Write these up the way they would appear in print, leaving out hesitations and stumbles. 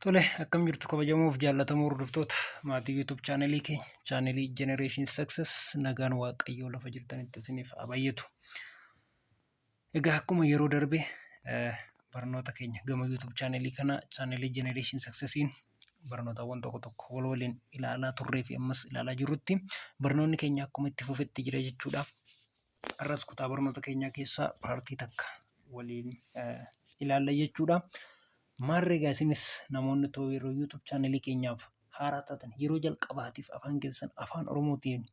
Tole, akkam jirtu kabajamoo fi jaallatamoo hordoftoota maatii YouTube chaanelii keenya, chaanelii Generation Success, nagaan Waaqayyoo lafa jirtanitti isiniif haa baay'atu. Egaa akkuma yeroo darbe barnoota keenya gama YouTube chaanelii kana, chaanelii Generation Successiin barnootawwan tokko tokko wal waliin ilaalaa turree fi ammas ilaalaa jirrutti barnoonni keenya akkuma itti fufetti jira jechuudha. Har'as kutaa barnoota keenyaa keessaa paartii takka waliin ilaalla jechuudha. Maarreegaa isinis namoonni yeroo YouTube chaanelii keenyaaf haaraa taatan yeroo jalqabaatiif afaan keessan afaan Oromootiin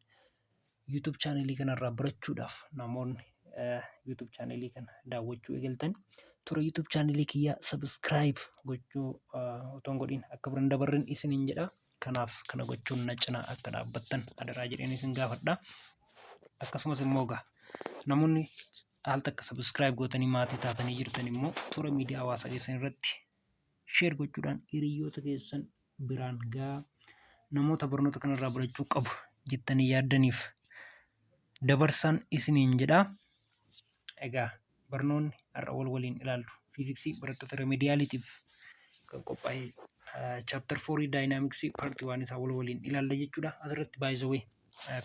YouTube chaanelii kanarraa barachuudhaaf namoonni YouTube chaanelii kana daawwachuu eegaltan tura YouTube chaanelii kiyyaa subscribe gochuu otoon godhin akka biran dabarrin isiniin jedha. Kanaaf kana gochuun na cinaa akka dhaabbattan adaraa jedheen isin gaafadha. Akkasumas immoo namoonni haal takka subscribe gootanii maatii taatanii jirtan immoo tura miidiyaa hawaasaa keessan irratti share gochuudhaan hiriyoota keessan biraan gaa namoota barnoota kanarraa barachuu qabu jettanii yaaddaniif dabarsan isiniin jedha. Egaa barnoonni har'a wal waliin ilaallu fiiziksii barattoota remediyaaliitiif kan qophaa'e chapter 4 daayinaamiksii paartii waan isaa wal waliin ilaalla jechuudha. Asirratti by the way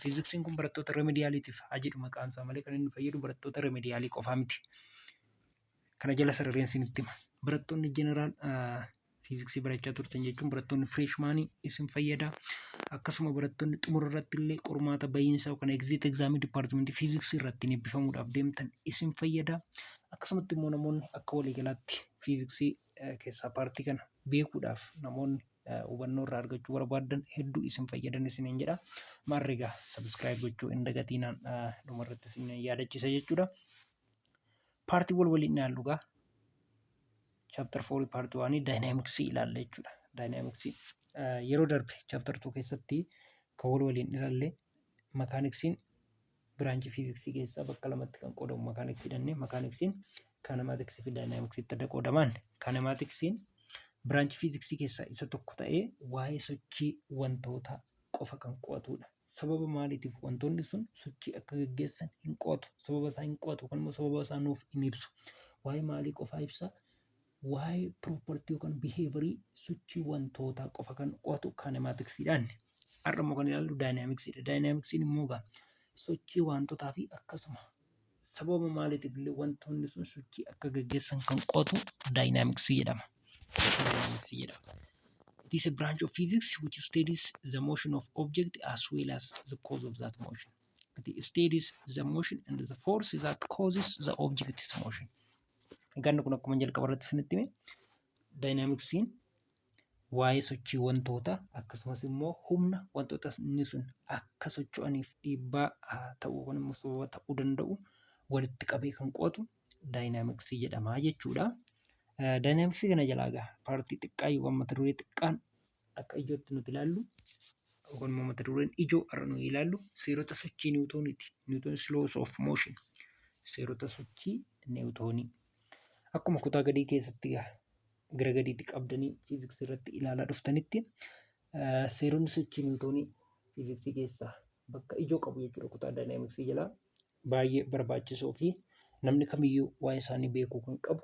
fiiziksiin kun barattoota remediyaaliitiif haa jedhu maqaan isaa malee kan inni fayyadu barattoota remediyaalii qofaa miti. Kana jala sarareen isinitti hima. Barattoonni jeneraal fiiziksii barachaa turtan jechuun barattoonni fireeshmaanii isin fayyada. Akkasuma barattoonni xumura irratti illee qormaata bahiinsaa yookaan exit exaamii dipaartimentii fiiziksii irratti eebbifamuudhaaf deemtan isin fayyada. Akkasumatti immoo namoonni akka waliigalaatti fiiziksii keessaa paartii kana beekuudhaaf namoonni hubannoo irraa argachuu barbaadan hedduu isin fayyadan isiniin jedha. Maarreegaa subscribe gochuu hin dagatinaan dhumarratti isin yaadachiisa jechuudha. Paartii wal waliin ilaallu gaa chapter 4 part 1 daayinaamiksii ilaalla jechuudha. Daayinaamiksii yeroo darbe chapter 2 keessatti kan wal waliin ilaalle makaaniksiin biraanchii fiiziksii keessaa bakka lamatti kan qoodamu makaaniksii dhannee makaaniksiin kaanemaatiksii fi daayinaamiksiitti adda qoodaman. Kaanemaatiksiin biraanchii fiiziksii keessaa isa tokko ta'ee waa'ee sochii wantootaa qofa kan qo'atudha. Sababa maaliitiif wantoonni sun sochii akka gaggeessan hin qo'atu, sababa isaa hin qo'atu kan immoo sababa isaa nuuf hin ibsu. Waa'ee maalii qofaa ibsa? Waa'ee propertii yookaan biheevarii sochii wantootaa qofa kan qo'atu kaanemaatiksiidhaan. Har'a immoo kan ilaallu daayinaamiksiidha. Daayinaamiksiin immoo sochii wantootaa fi akkasuma sababa maaliitiif illee wantoonni sun sochii akka gaggeessan kan qo'atu daayinaamiksii jedhama. Daayinaamiksii jedhama. It is a branch of physics which studies the motion of object as well as the cause of that motion. It studies the motion and the force that causes the object's motion. Egaan kun akkuma jalqaba irratti isinitti hime daayinaamiksiin waa'ee sochii wantootaa akkasumas immoo humna wantoota inni sun akka socho'aniif dhiibbaa ta'uu kan immoo sababa ta'uu danda'u walitti qabee kan qo'atu daayinaamiksii jedhama jechuudha. Daayinaamiksii kana jalaa paartii xiqqaa yookaan mata duree xiqqaan akka ijootti nuti ilaallu yookaan immoo mata dureen ijoo har'a nuyi ilaallu seerota sochii niwutooniiti. Newton's laws of motion. Seerota sochii niwutoonii. Akkuma kutaa gadii keessatti gara gadiitti qabdanii fiiziksii irratti ilaalaa dhuftanitti seeronni sochii niwutoonii fiiziksii keessaa bakka ijoo qabu jechuudha. Kutaa daayinaamiksii jalaa baay'ee barbaachisoo fi namni kamiyyuu waa'ee isaanii beekuu kan qabu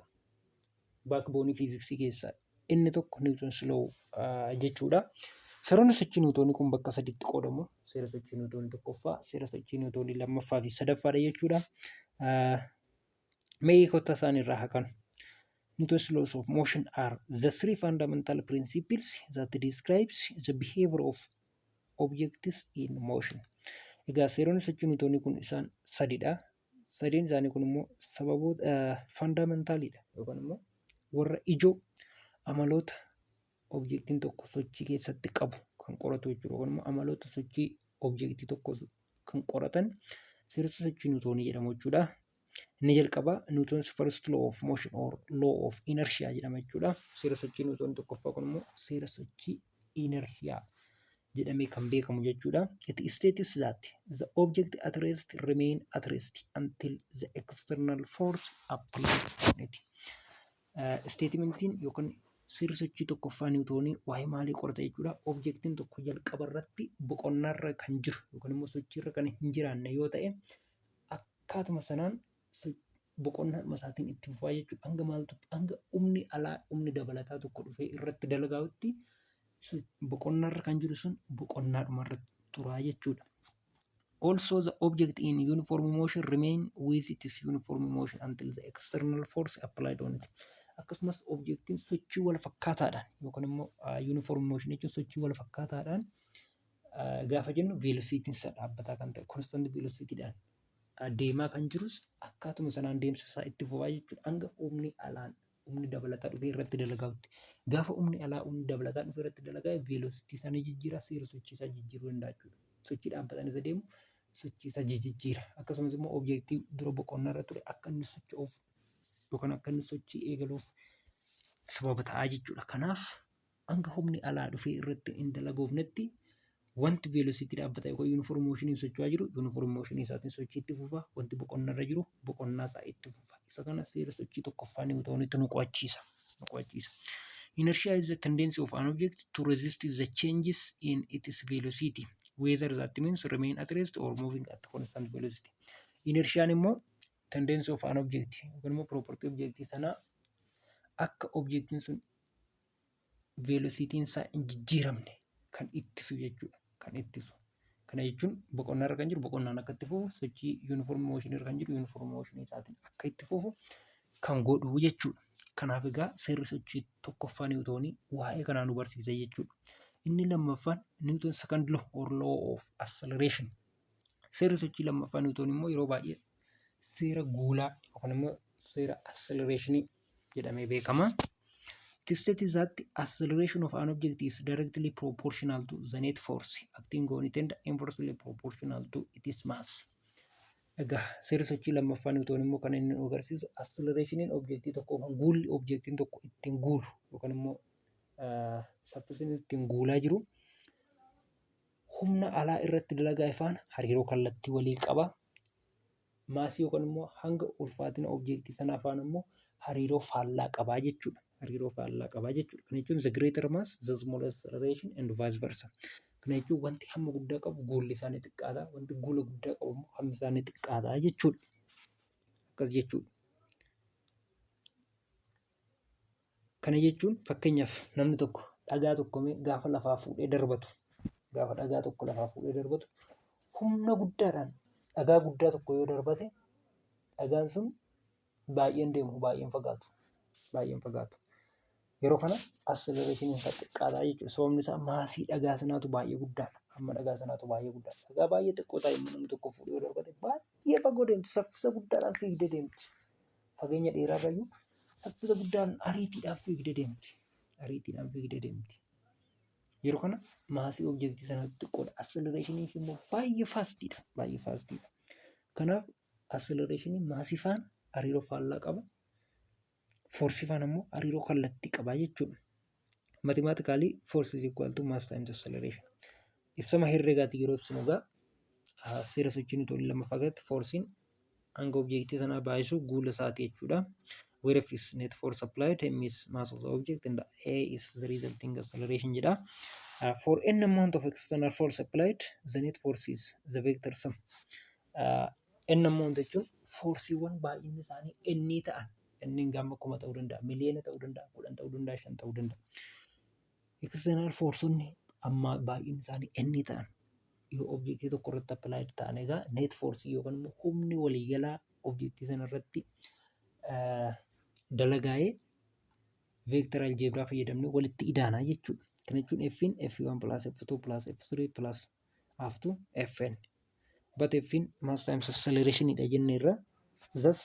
baakboonii fiiziksii keessaa inni tokko Newton's law jechuudha. Seeronni sochii niwutoonii kun bakka sadiitti qoodamu. Seera sochii niwutoonii tokkoffaa, seera sochii niwutoonii lammaffaa fi sadaffaadha jechuudha. Mee kota isaanii irraa haa kaanu. Newton's laws of motion are the three fundamental principles that describes the behavior of objects in motion. Egaa seeronni sochii niwutoonii kun isaan sadidha. Sadeen isaanii kun immoo sababoota fundamentaalidha yookaan immoo warra ijoo amaloota objektiin tokko sochii keessatti qabu kan qoratu jechuudha. Yookaan immoo amaloota sochii objektii tokko kan qoratan seerota sochii niwutoonii jedhamu jechuudha. Inni jalqabaa Newton's first law of motion or law of inertia jedhama jechuudha. Seera sochii niwutoonii tokkoffaa kun immoo seera sochii inertia jedhamee kan beekamu jechuudha. It states that the object at rest remain at rest until the external force applied on it. Statementiin yookaan seerri sochii tokkoffaa niwutoonii waa'ee maalii qorata jechuudha. Objektiin tokko jalqaba irratti boqonnaarra kan jiru yookaan immoo sochiirra kan hin jiraanne yoo ta'e akkaatuma sanaan boqonnaa isaatiin itti fufaa jechuudha. Hanga maaltu hanga humni alaa humni dabalataa tokko dhufee irratti dalagaa'utti boqonnaarra kan jiru sun boqonnaadhuma irratti turaa jechuudha. Also, the object in uniform motion remain with its uniform motion until the external force applied on it. Akkasumas objectiin sochii wal fakkaataadhaan yookaan immoo uniform motion jechuun sochii wal fakkaataadhaan gaafa jennu velocitiin isaa dhaabbataa kan ta'e constant velocityidhaan deemaa kan jirus akkaatuma sanaan deemsa isaa itti fufaa jechuudha. Hanga humni alaan humni dabalataa dhufee irratti dalagaa'utti. Gaafa humni alaa humni dabalataa dhufee irratti dalagaa'e velocity sana jijjiira, seera sochii isaa jijjiiruu danda'a jechuudha. Sochii dhaabbataan isa deemu sochii isaa jijjiira. Akkasumas immoo objektii dura boqonnaa irra ture akka inni socho'uuf yookaan akka inni sochii eegaluuf sababa ta'aa jechuudha. Kanaaf hanga humni alaa dhufee irratti hin dalagoofnetti wanti velocity dhaabbataa yookaan uniform motioniin socho'aa jiru uniform motionii isaatiin sochii itti fufa. Wanti boqonnaa irra jiru boqonnaa isaa itti fufa. Isa kana seera sochii tokkoffaa Niwutoonitti nu qo'achiisa. Inertia is the tendency of an object to resist the changes in its velocity, whether that means remain at rest or moving at constant velocity. Inertiaan immoo tendency of an object yookaan immoo property objectii sanaa akka objectiin sun velocitiin isaa hin jijjiiramne kan ittisu jechuudha. Kan ittisu. Kana jechuun boqonnaa irra kan jiru boqonnaan akka itti fufu, sochii uniform motion irra kan jiru uniform motion isaatiin akka itti fufu kan godhu jechuudha. Kanaaf egaa seerri sochii tokkoffaa Niwutoonii waa'ee kanaa nu barsiisa jechuudha. Inni lammaffaan Niwutoon second law or law of acceleration. Seerri sochii lammaffaa Niwutoon immoo yeroo baay'ee seera guulaa yookaan immoo seera acceleration jedhamee beekama. It states that the acceleration of an object is directly proportional to the net force acting on it and inversely proportional to its mass. Egaa seerri sochii lammaffaa Niwutoon immoo kan inni nu agarsiisu accelerationiin objektii tokko kan guulli objektiin tokko ittiin guulu yookaan immoo saffisni ittiin guulaa jiru humna alaa irratti dalagaa ifaan hariiroo kallattii walii qaba. Maasii yookaan immoo hanga ulfaatina objektii sanaa faana immoo hariiroo faallaa qabaa jechuudha. Hariiroo faallaa qabaa jechuudha. Kana jechuun the greater mass the smaller acceleration and vice versa. Kana jechuun wanti hamma guddaa qabu guulli isaanii xiqqaata. Wanti guula guddaa qabu immoo hammi isaanii xiqqaata jechuudha. Akkas jechuudha. Kana jechuun fakkeenyaaf namni tokko dhagaa tokko gaafa lafaa fuudhee darbatu gaafa dhagaa tokko lafaa fuudhee darbatu humna guddaadhaan dhagaa guddaa tokko yoo darbate dhagaan sun baay'een deemu baay'een fagaatu. Yeroo kana acceleration isaa xiqqaataa jechuudha. Sababni isaa maasii dhagaa sanaatu baay'ee guddaadha. Hamma dhagaa sanaatu baay'ee guddaadha. Dhagaa baay'ee xiqqoo ta'e namni tokko fuudhee yoo darbate baay'ee fagoo deemti. Saffisa guddaadhaan fiigdee deemti. Fageenya dheeraa irrayyuu saffisa guddaan ariitiidhaan fiigdee deemti. Yeroo kana maasii objektii sanaatti xiqqoodha. Acceleration immoo baay'ee faastiidha. Kanaaf acceleration maasii faana hariiroo faallaa qaba. Force faana immoo hariiroo kallattii qabaa jechuudha. Mathematically force is equal to mass times acceleration. Ibsama herregaatiin yeroo ibsinu egaa seera sochii Niwutoonii lammaffaa keessatti forcein hanga objektii sanaa baay'isu guula isaati jechuudha. Where F is net force applied, M is mass of the object, and A is the resulting acceleration jedha. For n amount of external force applied, the net force is the vector sum. N amount jechuun forsiiwwan baay'inni isaanii n ta'an. Inni gamma kuma ta'uu danda'a, miliyoona ta'uu danda'a, 10 ta'uu danda'a, 5 ta'uu danda'a. External forceonni amma baay'inni isaanii n ta'an yoo objektii tokko irratti applied ta'an egaa net force yookaan immoo humni waliigalaa objektii sana irratti dalagaa'ee vector algebraa fayyadamnee walitti idaanaa jechuudha. Kana jechuun F'n F1 plus F2 plus F3 plus up to Fn. But F'n mass times acceleration dha jenneerra. Thus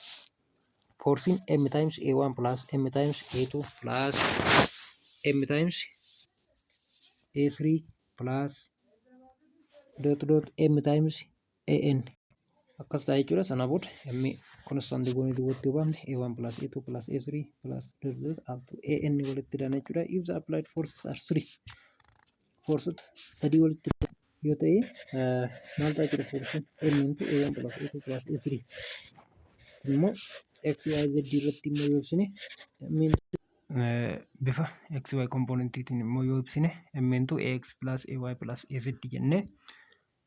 forcing M times A1 plus M times A2 plus M times A3 plus dot M times AN. Akkas ta'e jechuudha. Sana booda M constant goonii duwwaatti yoo baafne A1 plus A2 plus A3 plus dot up to AN walitti idana jechuudha. If the applied forces are 3 forceota sadii walitti yoo ta'e maal ta'a jechuudha forcein M into A1 plus A2 plus A3 immoo x y z irratti immoo yoo ibsine bifa x y componentiitiin immoo yoo ibsine m into ax plus ay plus az jennee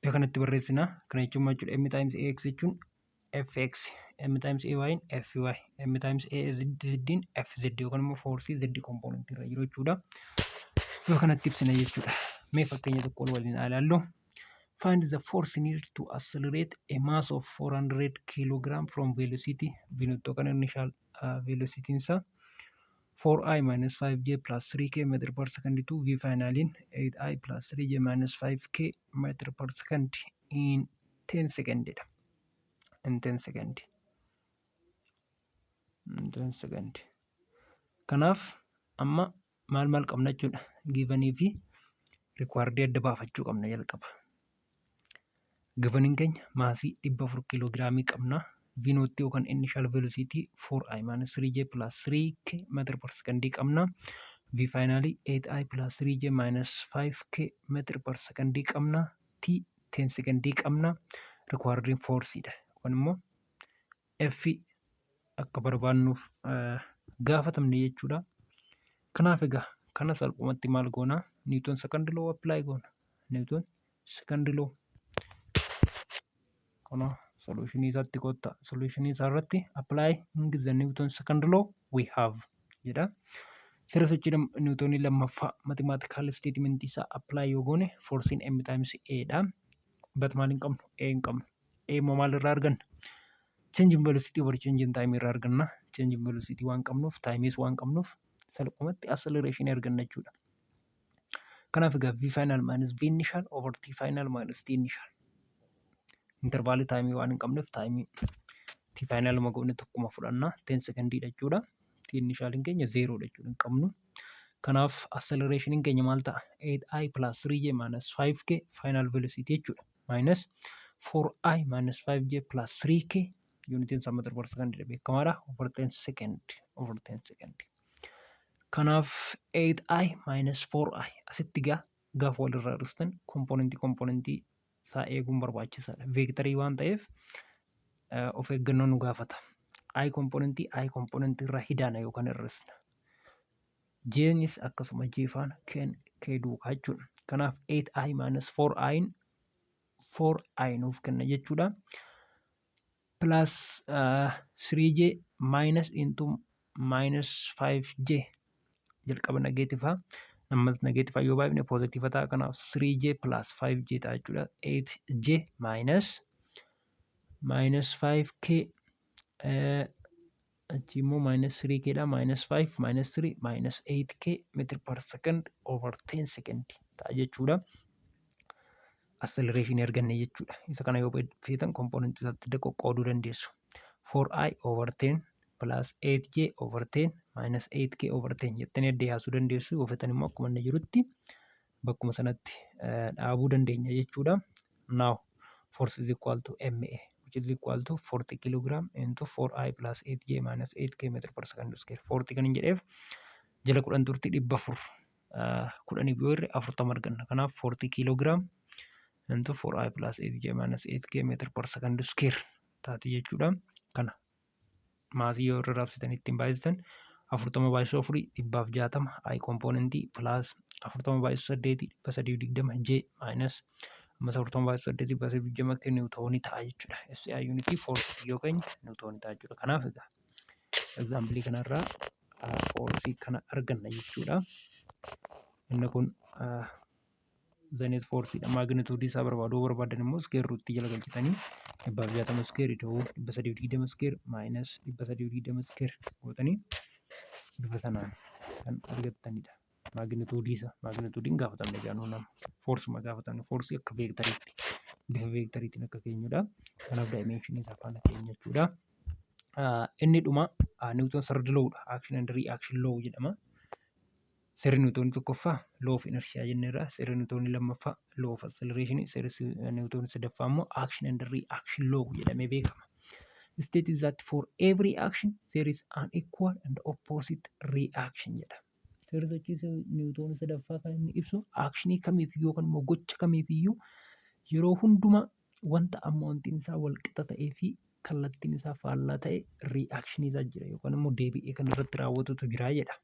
bifa kanatti barreessina. Kana jechuun maal jechuudha? M times ax jechuun fx M times AY FY, M times AZ FZ yookaan immoo force Z component irra jiru jechuudha. Yoo kanatti ibsina jechuudha. Mee fakkeenya tokkoon waliin haa ilaallu. Find the force needed to accelerate a mass of 400 kg from velocity v naught yookaan initial velocity isaa 4i minus 5j plus 3k meter per second to v final in 8i plus 3j minus 5k meter per second in 10 second dha. In 10 second. In 10 second. Kanaaf amma maal qabna jechuudha. Givanii fi required adda baafachuu qabna jalqaba. Givaniin keenya maasii 400 kg qabna. V naught yookaan initial velocity 4i minus 3j plus 3k meter per second qabna. V finally 8i plus 3j minus 5k meter per second qabna. T 10 second qabna. Required force dha. Yookaan immoo F akka barbaannuuf gaafatamne jechuudha. Kanaaf egaa kana salphumatti maal goona? Newton second law apply goona. Newton second law. Kana solution isaatti kotta. Solution isaa irratti apply the Newton second law we have jedha. Seera sochii Newtonii lammaffaa mathematical statement isaa apply yoo goone force in M times A dha. But maal hin qabnu? A hin qabnu. A immoo maal irraa arganna? Change in velocity over change in time irraa arganna. Change in velocity waan qabnuuf, time is waan qabnuuf salphumatti acceleration arganna jechuudha. Kanaaf egaa V final minus V initial over T final minus T initial. Intervaal time waan hin qabneef time T final ma goone tokkuma fudhanna 10 second jechuudha. T initial keenya 0 jechuudha hin qabnu. Kanaaf acceleration keenya maal ta'a? 8i plus 3j minus 5k final velocity jechuudha. Minus 4i minus 5j plus 3k unit in meter per second beekamaadha. Over 10 second. Over 10 second. Kanaaf 8i minus 4i asitti gaafa walirraa hir'istan komponentii isaa eeguun barbaachisaadha. Veektarii waan ta'eef of eeggannoo nu gaafata. I komponentii irraa hidaana yookaan hir'isna. Jeenis akkasuma J faana K duukaa jechuudha. Kanaaf 8i minus 4i nuuf kenna jechuudha. Plus 3j minus into minus 5j jalqaba negatiifa. Ammas negatiifa yoo baay'ifne positiifa ta'a. Kanaaf 3j plus 5j ta'a jechuudha. 8j minus 5k achi immoo minus 3k dha. Minus 5 minus 3 minus 8k meter per second over 10 second ta'a jechuudha. Acceleration arganne jechuudha. Isa kana yoo feetan component isaatti qoqqooduu dandeessu. 4i over 10 plus 8j over 10 minus 8k over 10 jettanii adda yaasuu dandeessu. Yoo feetan immoo akkuma inni jirutti bakkuma sanatti dhaabuu dandeenya jechuudha. Now force is equal to MA which is equal to 40 kg into 4i plus 8j minus 8k meter per second square. 40 kan hin jedheef jala 10 turtii 400 10 yoo irre 40 arganna. Kanaaf 40 kg into 4i plus 8j minus 8k meter per second square taati jechuudha. Kana maasii yoo irra raabsitan ittiin baay'isan 40 baay'isuu 4 160 I komponentii plus 40 baay'isuu 8 320 j minus ammas 40 baay'isuu 8 320 akka niwutoonii ta'a jechuudha. SI unity force yoo keenya niwutoonii ta'a jechuudha. Kanaaf egaa example kanarraa force kana arganna jechuudha. Inni kun Zenet force dha. Magnitude isaa barbaadan immoo square root jala galchitanii 160 square ta'uu 320 square minus 320 square gootanii bifa sanaan kan argattanidha. Magnitudiin gaafatamne jaanuu nama force ma gaafatamne force akka veektariitti bifa veektariitiin akka keenyudha. Kanaaf dimension isaa faana keenya jechuudha. Inni dhuma Newton third law dha. Action and reaction law jedhama. Seerri Newton tokkoffaa law of inertia jenneerra. Seerri Newton lammaffaa law of acceleration. Seerri Newton sadaffaa immoo action and reaction law jedhamee beekama. State is that for every action there is an equal and opposite reaction jedha. Seerri sochii Newton sadaffaa kan inni ibsu actionii kamiifiyyuu yookaan immoo gocha kamiifiyyuu yeroo hundumaa wanta ammoontiin isaa wal qixa ta'ee fi kallattiin isaa faallaa ta'e reaction isaa jira yookaan immoo deebi'ee kan irratti raawwatutu jira jedha.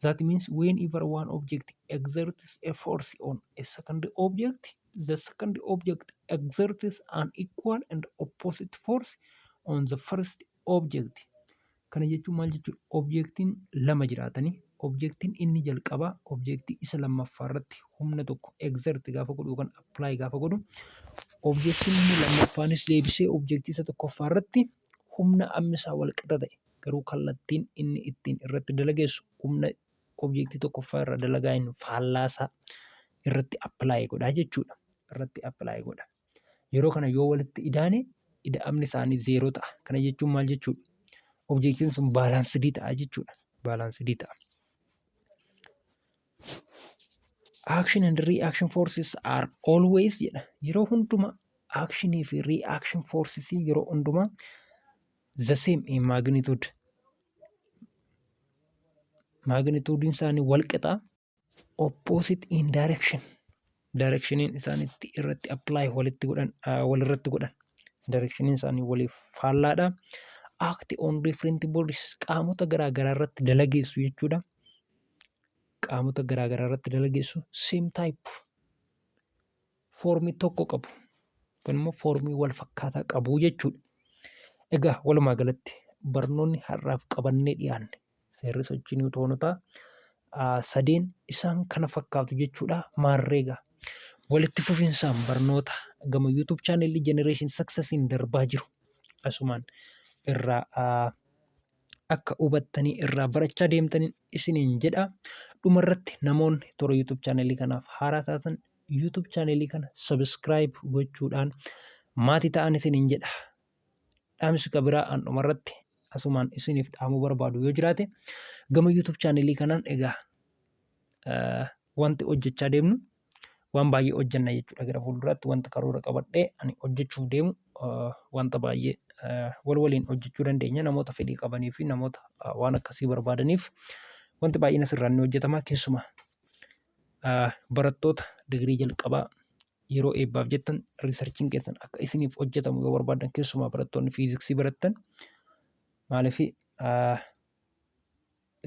That means whenever one object exerts a force on a second object, the second object exerts an equal and opposite force on the first object. Kana jechuun maal jechuudha? Objektiin lama jiraatanii objektiin inni jalqabaa objektii isa lammaffaa irratti humna tokko exert gaafa godhu yookaan apply gaafa godhu, objektiin inni lammaffaanis deebisee objektii isa tokkoffaa irratti humna ammisaa wal qixa ta'e garuu kallattiin inni ittiin irratti dalageessu humna objektii tokkoffaa irra dalagaa hin faallaasaa irratti apply godhaa jechuudha. Irratti apply godha. Yeroo kana yoo walitti idaane ida'amni isaanii zeeroo ta'a. Kana jechuun maal jechuudha? Objektiin sun baalaansidii ta'a jechuudha. Baalaansidii ta'a. Action and reaction forces are always jedha. Yeroo hundumaa actionii fi reaction forces yeroo hundumaa the same in magnitude. Magnitude isaanii wal qixaa, opposite in direction. Directioniin isaanitti irratti apply walitti godhan walirratti godhan. Directioniin isaanii waliif faallaadha. Act on different bodies, qaamota garaagaraa irratti dalageessu jechuudha. Qaamota garaagaraa irratti dalageessu same type formii tokko qabu. Kun immoo formii wal fakkaataa qabu jechuudha. Egaa walumaa galatti barnoonni har'aaf qabannee dhiyaanne seerri sochii niwutoonotaa sadeen isaan kana fakkaatu jechuudha. Maarreegaa walitti fufinsaan barnoota gama YouTube channel Generation Successiin darbaa jiru asumaan irraa akka hubattanii irraa barachaa deemtaniin isiniin jedha. Dhumarratti namoonni toora YouTube channel kanaaf haaraa taatan YouTube channel kana subscribe gochuudhaan maatii ta'an isiniin jedha. Dhaamsi kabiraa an dhumarratti asumaan isiniif dhaamuu barbaadu yoo jiraate gama YouTube channel kanaan egaa wanti hojjechaa deemnu waan baay'ee hojjenna jechuudha. Gara fuulduraatti wanta karoora qabadhee ani hojjechuuf deemu wanta baay'ee waliin hojjechuu dandeenya. Namoota fedhii qabanii fi namoota waan akkasii barbaadaniif wanti baay'een asirraa ni hojjetama. Keessumaa barattoota digirii jalqabaa yeroo eebbaaf jettan riisarchiin keessan akka isiniif hojjetamu yoo barbaadan, keessumaa barattoonni fiiziksii barattan maaliif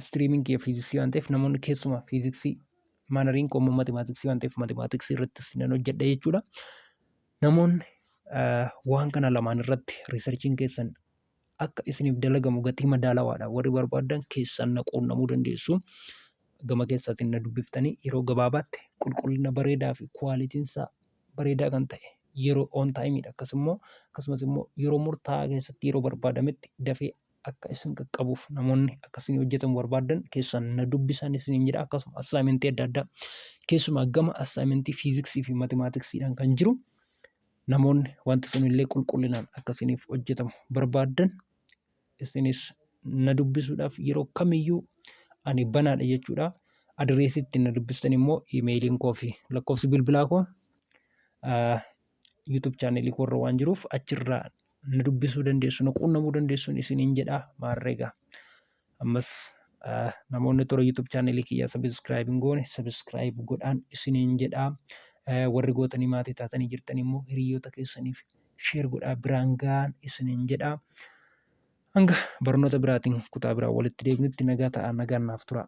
istiriimiingii fi fiiziksii waan ta'eef namoonni keessumaa fiiziksii maanariin qomoo maatimaatiksii waan ta'eef maatimaatiksii irratti nan hojjedha jechuudha. Namoonni waan kana lamaan irratti riisarchiin keessan akka isiniif dalagamu gatii madaalawaadhaan warri barbaadan keessan na quunnamuu dandeessu. Gama keessaatiin na dubbiftanii yeroo gabaabaatti qulqullina bareedaa fi kwaalitiinsaa bareedaa kan ta'e yeroo on taayimiidha. Akkasumas immoo yeroo murtaa'aa keessatti yeroo barbaadametti dafee akka isin qaqqabuuf namoonni akkasiin hojjetamu barbaadan keessan na dubbisan isiniin jedha. Akkasuma assaayimentii adda addaa keessumaa gama assaayimentii fiiziksii fi maatimaatiksiidhaan kan jiru namoonni wanti sunillee qulqullinaan akkasiniif hojjetamu barbaadan isinis na dubbisuudhaaf yeroo kamiyyuu ani banaadha jechuudha. Adireesitti na dubbistan immoo iimeeliin koo fi lakkoofsi bilbilaa koo YouTube channelii koo irra waan jiruuf achirraa na dubbisuu dandeessu, na quunnamuu dandeessuun isiniin jedha. Maarreegaa ammas namoonni toora YouTube channelii kiyyaa subscribe hin goone subscribe godhaan isiniin jedha. Warri gootanii maatii taatanii jirtan immoo hiriyoota keessaniif share godhaa biraan gahaan isiniin jedha. Hanga barnoota biraatiin kutaa biraa walitti deebinutti nagaa ta'aa, nagaan naaf tura.